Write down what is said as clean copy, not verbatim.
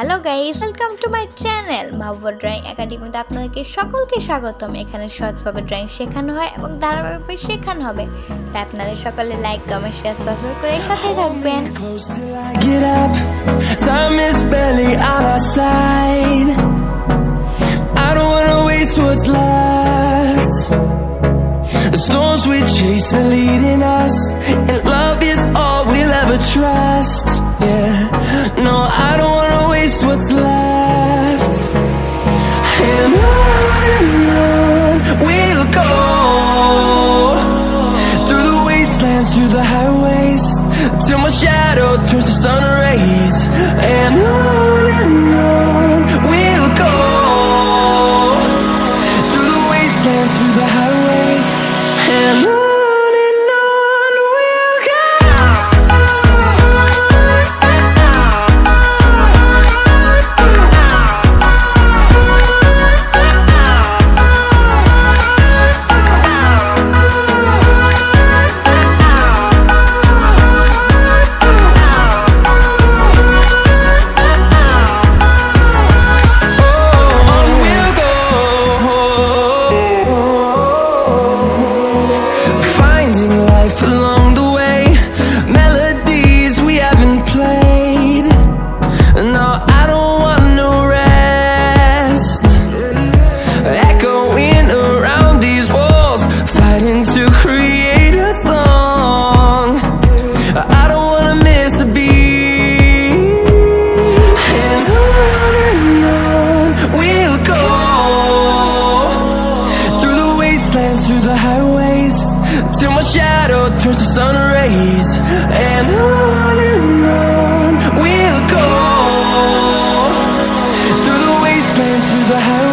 Hello guys, welcome to my channel mahbuba drawing একাডেমিতে আপনাদেরকে সকলকে স্বাগতম। এখানে সহজভাবে ড্রয়িং শেখানো হয় এবং ধারাবাহিকভাবে শেখানো হবে, তাই আপনারা সকলে লাইক, কমেন্ট, শেয়ার, সাবস্ক্রাইব করে সাথে থাকবেন। Time is barely on our side. I don't wanna waste what's left. The storms we chase are leading us, and love is all we'll ever trust. Yeah, no, I don't wanna waste what's left. And on we'll go, through the wastelands, through the highways, till my shadow turns to sun rays. And on we'll go, through the wastelands, through the highways, and on we'll go. Through the highways, till my shadow turns to sun rays. And on we'll go, through the wastelands, through the highways.